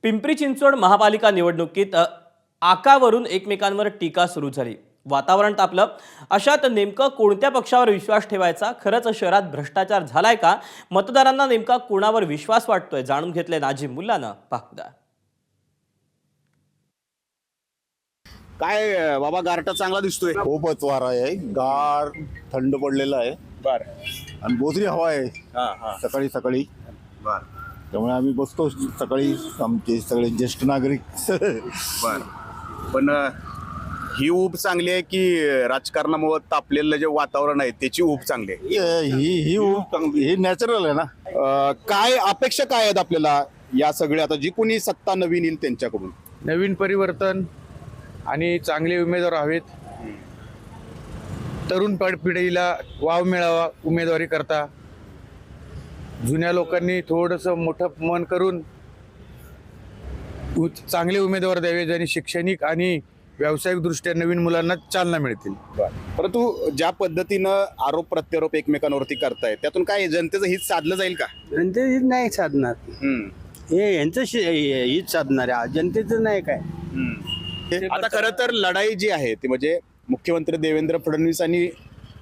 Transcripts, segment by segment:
पिंपरी चिंचवड महापालिका निवडणुकीत आकावरून एकमेकांवर टीका सुरू झाली. वातावरण तापलं. अशात नेमकं कोणत्या पक्षावर विश्वास ठेवायचा? खरंच शहरात भ्रष्टाचार झालाय का? मतदारांना नेमका कोणावर विश्वास वाटतोय? जाणून घेतले नाजिम मुल्लानं. पाहूया. काय बाबा, गारठा चांगला दिसतोय. खूपच वारा आहे, गार थंड पडलेला आहे बर आणि बोचरी हवा आहे सकाळी सकाळी. बर त्यामुळे आम्ही बसतो सकाळी, आमचे सगळे ज्येष्ठ नागरिक. बर पण ही ऊब चांगली आहे की राजकारणामुळे तापलेलं जे वातावरण आहे त्याची ऊब चांगली आहे? ही नॅचरल आहे ना. काय अपेक्षा काय आहेत आपल्याला या सगळ्या, आता जी कोणी सत्ता नवीन येईल त्यांच्याकडून? नवीन परिवर्तन आणि चांगले उमेदवार हवेत. तरुण पिढीला वाव मिळावा उमेदवारी करता. जुन्या लोकांनी थोडंसं मोठं मन करून चांगले उमेदवार द्यावे, ज्यांनी शैक्षणिक आणि व्यावसायिक दृष्ट्या नवीन मुलांना चालना मिळतील. परंतु ज्या पद्धतीनं आरोप प्रत्यारोप एकमेकांवरती करतायत, त्यातून काय जनतेचं हित साधलं जाईल का? जनतेचं नाही साधणार. हे यांचं हित साधणार आहे, जनतेचं नाही काय. आता खरं तर लढाई जी आहे ती म्हणजे मुख्यमंत्री देवेंद्र फडणवीस आणि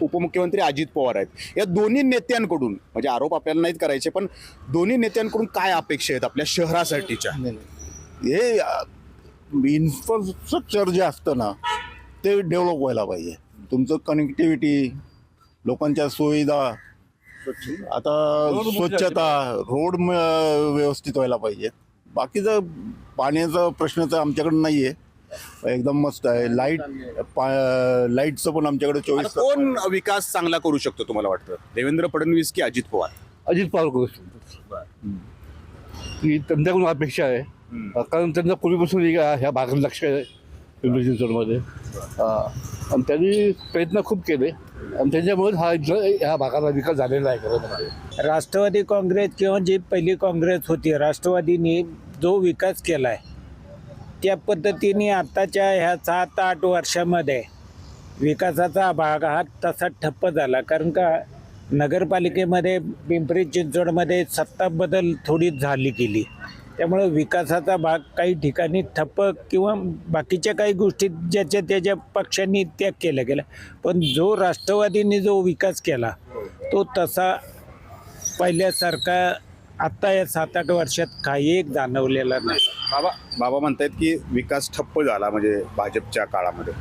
उपमुख्यमंत्री अजित पवार आहेत. या दोन्ही नेत्यांकडून, म्हणजे आरोप आपल्याला नाहीत करायचे, पण दोन्ही नेत्यांकडून काय अपेक्षा आहेत आपल्या शहरासाठीच्या? हे इन्फ्रास्ट्रक्चर जे असतं ना, ते डेव्हलप व्हायला पाहिजे. तुमचं कनेक्टिव्हिटी, लोकांच्या सुविधा, आता स्वच्छता, रोड व्यवस्थित व्हायला पाहिजेत. बाकीचं पाण्याचा प्रश्न तर आमच्याकडे नाही आहे, एकदम मस्त आहे. लाईटचं पण आमच्याकडे 24 आता कोण विकास चांगला करू शकतो तुम्हाला वाटतं, देवेंद्र फडणवीस की अजित पवार? अजित पवार करू शकतो की त्यांच्याकडून अपेक्षा आहे. कारण त्यांना पूर्वीपासून ह्या भागात लक्ष आहे पिंपरी चिंचवडमध्ये, आणि त्यांनी प्रयत्न खूप केले आणि त्याच्यामुळे ह्या भागाचा विकास झालेला आहे. खरं म्हणजे राष्ट्रवादी काँग्रेस किंवा जी पहिली काँग्रेस होती, राष्ट्रवादीने जो विकास केला आहे त्या पद्धतीने आत्ताच्या ह्या 7-8 वर्षामध्ये विकासाचा भाग हा तसा ठप्प झाला. कारण का नगरपालिकेमध्ये पिंपरी चिंचवडमध्ये सत्ता बदल थोडी झाली गेली, त्यामुळे विकासाचा भाग काही ठिकाणी ठप्प किंवा बाकीच्या काही गोष्टी ज्याच्या त्याच्या पक्षांनी त्याग केल्या गेल्या. पण जो राष्ट्रवादीने जो विकास केला तो तसा पहिल्यासारखा आत्ता या 7-8 वर्षात काही एक जाणवलेला नाही. बाबा म्हणतायत की विकास ठप्प झाला म्हणजे भाजपच्या काळामध्ये.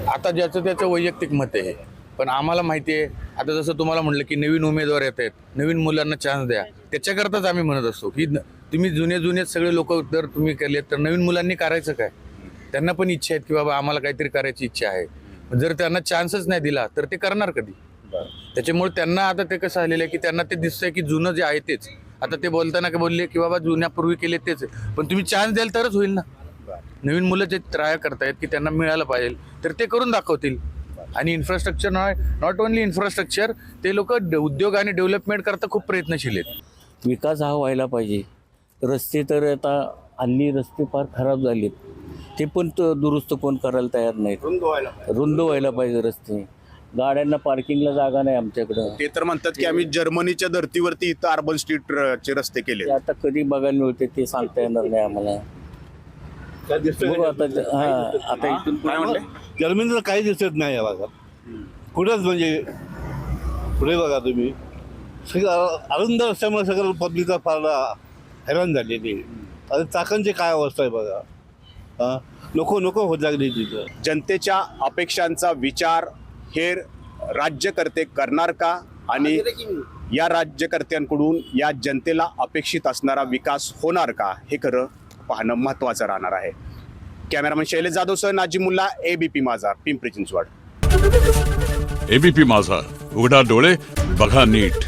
आता ज्याचं त्याचं वैयक्तिक मत आहे, पण आम्हाला माहिती आहे, आता जसं तुम्हाला म्हटलं की नवीन उमेदवार येत आहेत, नवीन मुलांना चान्स द्या, त्याच्याकरताच आम्ही म्हणत असतो की तुम्ही जुने सगळे लोक जर तुम्ही केले तर नवीन मुलांनी करायचं काय? त्यांना पण इच्छा आहेत की बाबा आम्हाला काहीतरी करायची इच्छा आहे. जर त्यांना चान्सच नाही दिला तर ते करणार कधी? त्याच्यामुळे त्यांना आता ते कसं आलेलं आहे की त्यांना ते दिसतंय की जुनं जे आहे तेच. आता ते बोलताना काय बोलले की बाबा जुन्यापूर्वी केले तेच, पण तुम्ही चान्स द्याल तरच होईल ना. नवीन मुलं जे ट्राय करतायत की त्यांना मिळालं पाहिजे तर ते करून दाखवतील. आणि इन्फ्रास्ट्रक्चर नॉट ओन्ली इन्फ्रास्ट्रक्चर, ते लोक उद्योग आणि डेव्हलपमेंट करता खूप प्रयत्नशील आहेत. विकास हा व्हायला पाहिजे. रस्ते तर आता हल्ली रस्ते फार खराब झालेत, ते पण दुरुस्त कोण करायला तयार नाहीत. रुंद व्हायला पाहिजे रस्ते. गाड्यांना पार्किंगला जागा नाही आमच्याकडं. ते तर म्हणतात की आम्ही जर्मनीच्या धर्तीवरती इथं अर्बन स्ट्रीटचे रस्ते केले. ते आता कधी बघायला मिळते ते सांगता येणार नाही आम्हाला. बघू आता. आता इथून काय म्हणले? जर्मनीचं काही दिसत नाही या भागात कुठंच. म्हणजे पुढे बघा तुम्ही, सगळं अरुंद रस्त्यामुळे सगळं पब्लिकचा फार हैराण झालेली. आता चाकांची काय अवस्था आहे बघा. नको होत लागली तिथं. जनतेच्या अपेक्षांचा विचार हे राज्यकर्ते करणार का, आणि या राज्यकर्त्यांकडून या जनतेला अपेक्षित असणारा विकास होणार का, हे खरं पाहणं महत्त्वाचं राहणार आहे. कॅमेरामन शैलेश जाधव सह नाजिम मुल्ला, ABP माझा, पिंपरी चिंचवड. ABP माझा, उघडा डोळे बघा नीट.